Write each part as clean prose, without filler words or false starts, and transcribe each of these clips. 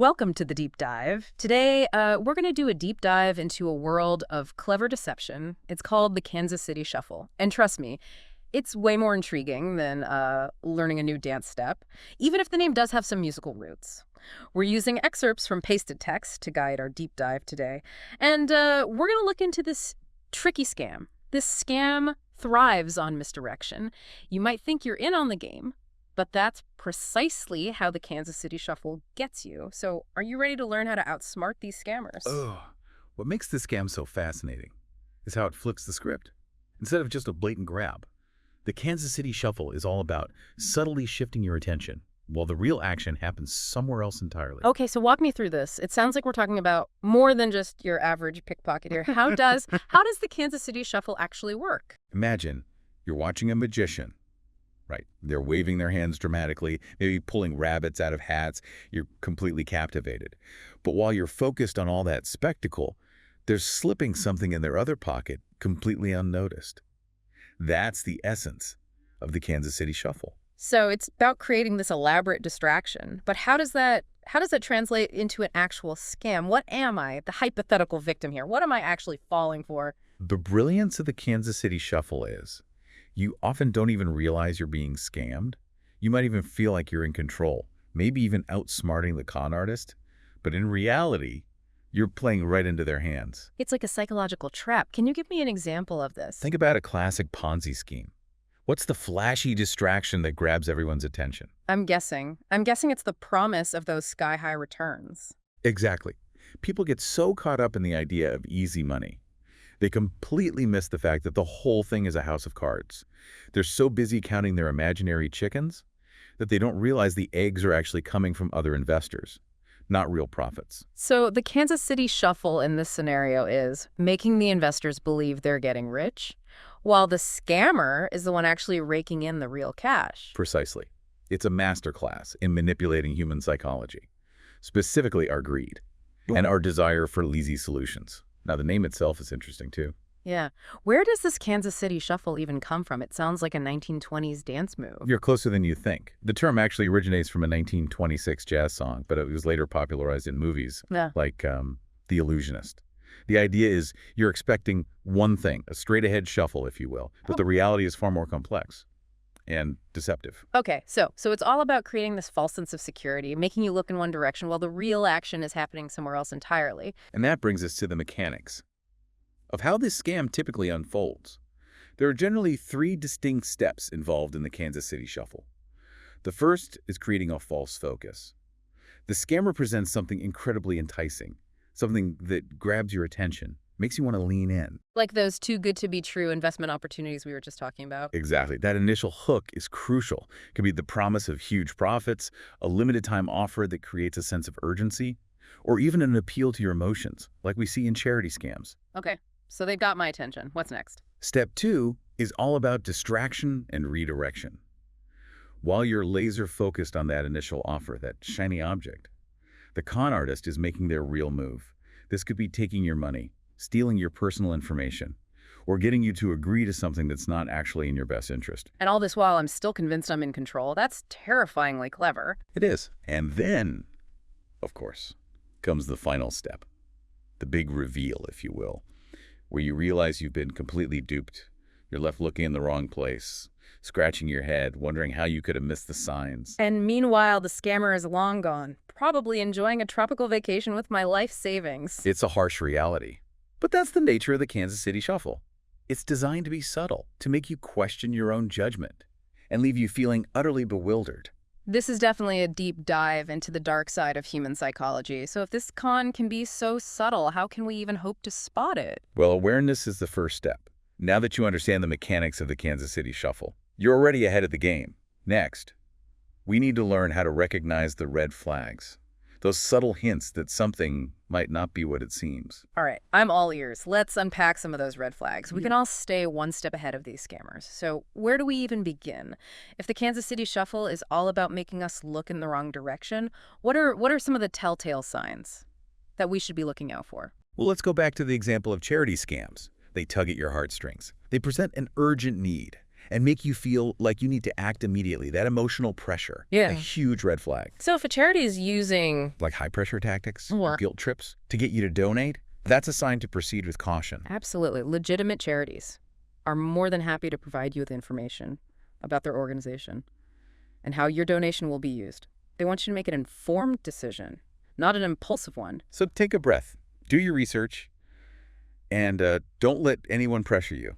Welcome to the deep dive. Today, we're going to do a deep dive into a world of clever deception. It's called the Kansas City Shuffle. And trust me, it's way more intriguing than learning a new dance step, even if the name does have some musical roots. We're using excerpts from pasted text to guide our deep dive today. And we're going to look into this tricky scam. This scam thrives on misdirection. You might think you're in on the game, but that's precisely how the Kansas City Shuffle gets you. So are you ready to learn how to outsmart these scammers? Oh, what makes this scam so fascinating is how it flips the script. Instead of just a blatant grab, the Kansas City Shuffle is all about subtly shifting your attention, while the real action happens somewhere else entirely. Okay, so walk me through this. It sounds like we're talking about more than just your average pickpocket here. How does the Kansas City Shuffle actually work? Imagine you're watching a magician. Right. They're waving their hands dramatically, maybe pulling rabbits out of hats. You're completely captivated. But while you're focused on all that spectacle, they're slipping something in their other pocket completely unnoticed. That's the essence of the Kansas City Shuffle. So it's about creating this elaborate distraction. But how does that translate into an actual scam? What am I, the hypothetical victim here? What am I actually falling for? The brilliance of the Kansas City Shuffle is you often don't even realize you're being scammed. You might even feel like you're in control, maybe even outsmarting the con artist. But in reality, you're playing right into their hands. It's like a psychological trap. Can you give me an example of this? Think about a classic Ponzi scheme. What's the flashy distraction that grabs everyone's attention? I'm guessing it's the promise of those sky-high returns. Exactly. People get so caught up in the idea of easy money. They completely miss the fact that the whole thing is a house of cards. They're so busy counting their imaginary chickens that they don't realize the eggs are actually coming from other investors, not real profits. So the Kansas City Shuffle in this scenario is making the investors believe they're getting rich, while the scammer is the one actually raking in the real cash. Precisely. It's a masterclass in manipulating human psychology, specifically our greed and our desire for easy solutions. Now, the name itself is interesting, too. Yeah. Where does this Kansas City Shuffle even come from? It sounds like a 1920s dance move. You're closer than you think. The term actually originates from a 1926 jazz song, but it was later popularized in movies like The Illusionist. The idea is you're expecting one thing, a straight-ahead shuffle, if you will, but the reality is far more complex and deceptive. Okay, so it's all about creating this false sense of security, making you look in one direction while the real action is happening somewhere else entirely. And that brings us to the mechanics of how this scam typically unfolds. There are generally three distinct steps involved in the Kansas City Shuffle. The first is creating a false focus. The scammer presents something incredibly enticing, something that grabs your attention, makes you want to lean in. Like those too good to be true investment opportunities we were just talking about. Exactly. That initial hook is crucial. It could be the promise of huge profits, a limited time offer that creates a sense of urgency, or even an appeal to your emotions, like we see in charity scams. Okay, so they've got my attention. What's next? Step two is all about distraction and redirection. While you're laser focused on that initial offer, that shiny object, the con artist is making their real move. This could be taking your money, stealing your personal information, or getting you to agree to something that's not actually in your best interest. And all this while I'm still convinced I'm in control. That's terrifyingly clever. It is. And then, of course, comes the final step, the big reveal, if you will, where you realize you've been completely duped. You're left looking in the wrong place, scratching your head, wondering how you could have missed the signs. And meanwhile, the scammer is long gone, probably enjoying a tropical vacation with my life savings. It's a harsh reality. But that's the nature of the Kansas City Shuffle. It's designed to be subtle, to make you question your own judgment and leave you feeling utterly bewildered. This is definitely a deep dive into the dark side of human psychology. So if this con can be so subtle, how can we even hope to spot it? Well, awareness is the first step. Now that you understand the mechanics of the Kansas City Shuffle, you're already ahead of the game. Next, we need to learn how to recognize the red flags, those subtle hints that something might not be what it seems. All right, I'm all ears. Let's unpack some of those red flags. We can all stay one step ahead of these scammers. So where do we even begin? If the Kansas City Shuffle is all about making us look in the wrong direction, what are some of the telltale signs that we should be looking out for? Well, let's go back to the example of charity scams. They tug at your heartstrings. They present an urgent need, and make you feel like you need to act immediately. That emotional pressure, Yeah. a huge red flag. So if a charity is using... Like high-pressure tactics, What? guilt trips, to get you to donate, that's a sign to proceed with caution. Absolutely. Legitimate charities are more than happy to provide you with information about their organization and how your donation will be used. They want you to make an informed decision, not an impulsive one. So take a breath, do your research, and don't let anyone pressure you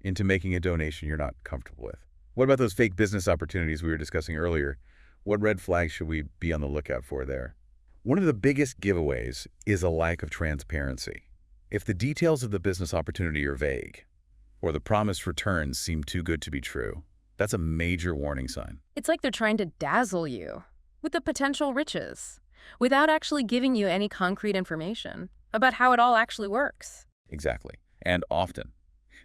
into making a donation you're not comfortable with. What about those fake business opportunities we were discussing earlier? What red flags should we be on the lookout for there? One of the biggest giveaways is a lack of transparency. If the details of the business opportunity are vague, or the promised returns seem too good to be true, that's a major warning sign. It's like they're trying to dazzle you with the potential riches without actually giving you any concrete information about how it all actually works. Exactly. And often,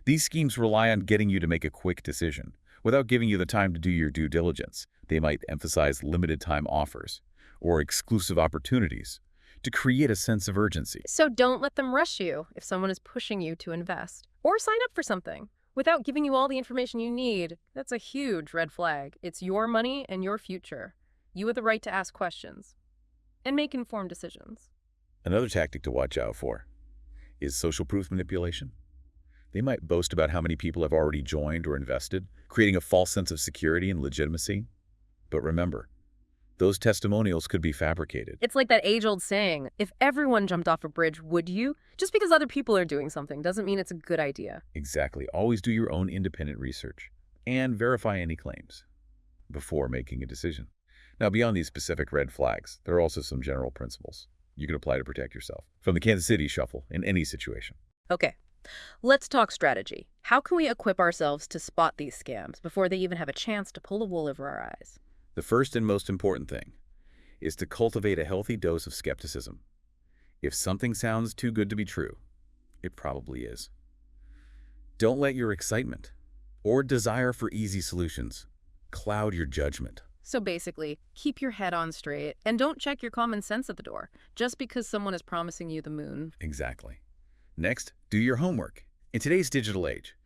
these schemes rely on getting you to make a quick decision without giving you the time to do your due diligence. They might emphasize limited time offers or exclusive opportunities to create a sense of urgency. So don't let them rush you if someone is pushing you to invest or sign up for something without giving you all the information you need. That's a huge red flag. It's your money and your future. You have the right to ask questions and make informed decisions. Another tactic to watch out for is social proof manipulation. They might boast about how many people have already joined or invested, creating a false sense of security and legitimacy. But remember, those testimonials could be fabricated. It's like that age-old saying, if everyone jumped off a bridge, would you? Just because other people are doing something doesn't mean it's a good idea. Exactly. Always do your own independent research and verify any claims before making a decision. Now, beyond these specific red flags, there are also some general principles you can apply to protect yourself from the Kansas City Shuffle in any situation. Okay, let's talk strategy. How can we equip ourselves to spot these scams before they even have a chance to pull the wool over our eyes? The first and most important thing is to cultivate a healthy dose of skepticism. If something sounds too good to be true, it probably is. Don't let your excitement or desire for easy solutions cloud your judgment. So basically, keep your head on straight and don't check your common sense at the door just because someone is promising you the moon. Exactly. Next, do your homework. In today's digital age,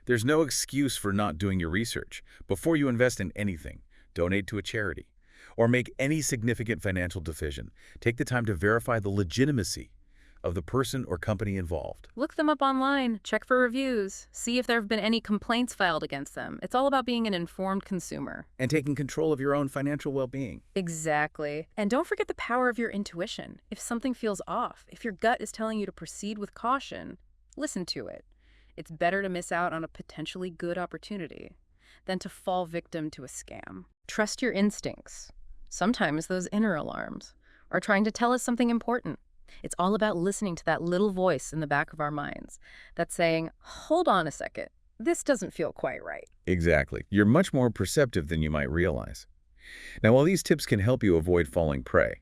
there's no excuse for not doing your research. Before you invest in anything, donate to a charity, or make any significant financial decision, take the time to verify the legitimacy of the person or company involved. Look them up online, check for reviews, see if there have been any complaints filed against them. It's all about being an informed consumer. And taking control of your own financial well-being. Exactly. And don't forget the power of your intuition. If something feels off, if your gut is telling you to proceed with caution, listen to it. It's better to miss out on a potentially good opportunity than to fall victim to a scam. Trust your instincts. Sometimes those inner alarms are trying to tell us something important. It's all about listening to that little voice in the back of our minds that's saying, hold on a second, this doesn't feel quite right. Exactly. You're much more perceptive than you might realize. Now, while these tips can help you avoid falling prey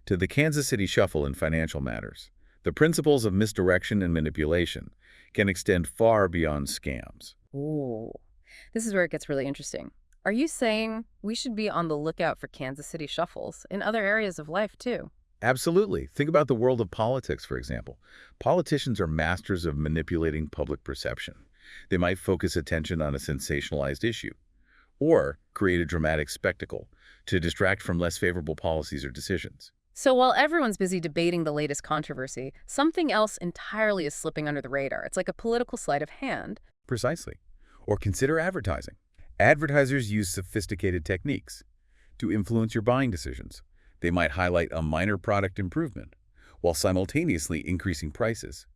to the Kansas City Shuffle in financial matters, the principles of misdirection and manipulation can extend far beyond scams. Ooh, this is where it gets really interesting. Are you saying we should be on the lookout for Kansas City Shuffles in other areas of life, too? Absolutely. Think about the world of politics, for example. Politicians are masters of manipulating public perception. They might focus attention on a sensationalized issue or create a dramatic spectacle to distract from less favorable policies or decisions. So while everyone's busy debating the latest controversy, something else entirely is slipping under the radar. It's like a political sleight of hand. Precisely. Or consider advertising. Advertisers use sophisticated techniques to influence your buying decisions. They might highlight a minor product improvement while simultaneously increasing prices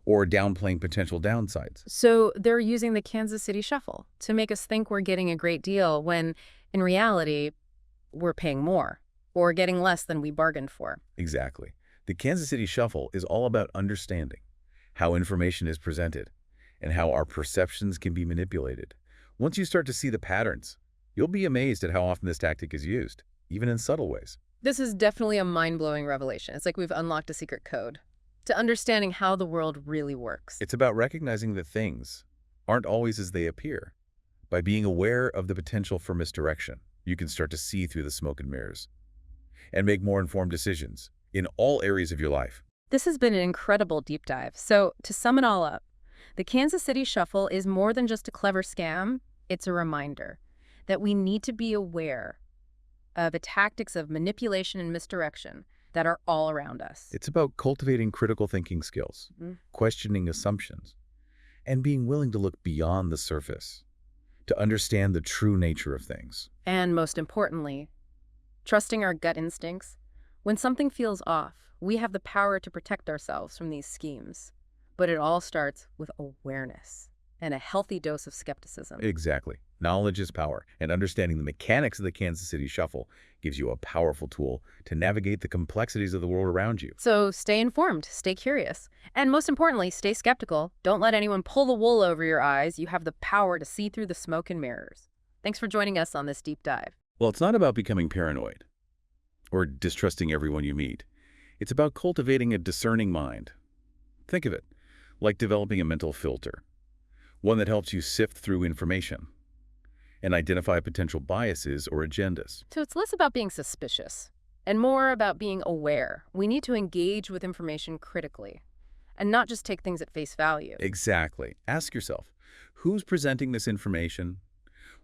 or downplaying potential downsides. So they're using the Kansas City Shuffle to make us think we're getting a great deal when, in reality, we're paying more or getting less than we bargained for. Exactly. The Kansas City Shuffle is all about understanding how information is presented and how our perceptions can be manipulated. Once you start to see the patterns, you'll be amazed at how often this tactic is used, even in subtle ways. This is definitely a mind-blowing revelation. It's like we've unlocked a secret code to understanding how the world really works. It's about recognizing that things aren't always as they appear. By being aware of the potential for misdirection, you can start to see through the smoke and mirrors and make more informed decisions in all areas of your life. This has been an incredible deep dive. So to sum it all up, the Kansas City Shuffle is more than just a clever scam. It's a reminder that we need to be aware of the tactics of manipulation and misdirection that are all around us. It's about cultivating critical thinking skills, Mhm. questioning assumptions, and being willing to look beyond the surface to understand the true nature of things. And most importantly, trusting our gut instincts. When something feels off, we have the power to protect ourselves from these schemes. But it all starts with awareness and a healthy dose of skepticism. Exactly. Knowledge is power, and understanding the mechanics of the Kansas City Shuffle gives you a powerful tool to navigate the complexities of the world around you. So stay informed, stay curious, and most importantly, stay skeptical. Don't let anyone pull the wool over your eyes. You have the power to see through the smoke and mirrors. Thanks for joining us on this deep dive. Well, it's not about becoming paranoid or distrusting everyone you meet. It's about cultivating a discerning mind. Think of it like developing a mental filter, one that helps you sift through information and identify potential biases or agendas. So it's less about being suspicious and more about being aware. We need to engage with information critically and not just take things at face value. Exactly. Ask yourself, who's presenting this information?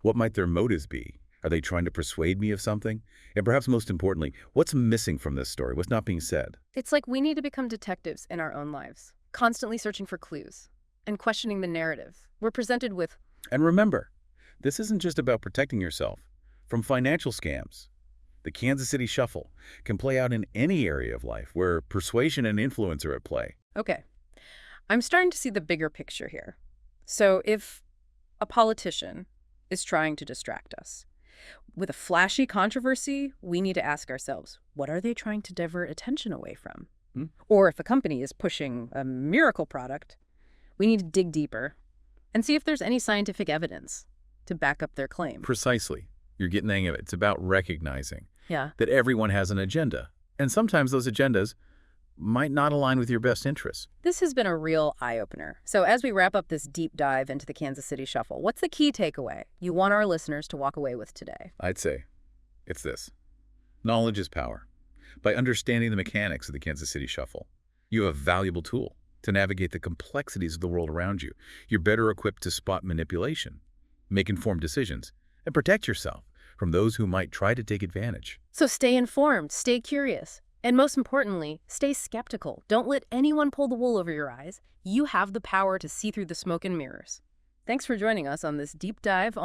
What might their motives be? Are they trying to persuade me of something? And perhaps most importantly, what's missing from this story? What's not being said? It's like we need to become detectives in our own lives, constantly searching for clues and questioning the narrative we're presented with. And remember, this isn't just about protecting yourself from financial scams. The Kansas City Shuffle can play out in any area of life where persuasion and influence are at play. Okay, I'm starting to see the bigger picture here. So if a politician is trying to distract us with a flashy controversy, we need to ask ourselves, what are they trying to divert attention away from? Hmm? Or if a company is pushing a miracle product, we need to dig deeper and see if there's any scientific evidence to back up their claim. Precisely. You're getting the hang of it. It's about recognizing Yeah. that everyone has an agenda. And sometimes those agendas might not align with your best interests. This has been a real eye-opener. So as we wrap up this deep dive into the Kansas City Shuffle, what's the key takeaway you want our listeners to walk away with today? I'd say it's this. Knowledge is power. By understanding the mechanics of the Kansas City Shuffle, you have a valuable tool to navigate the complexities of the world around you. You're better equipped to spot manipulation, make informed decisions, and protect yourself from those who might try to take advantage. So stay informed, stay curious, and most importantly, stay skeptical. Don't let anyone pull the wool over your eyes. You have the power to see through the smoke and mirrors. Thanks for joining us on this deep dive.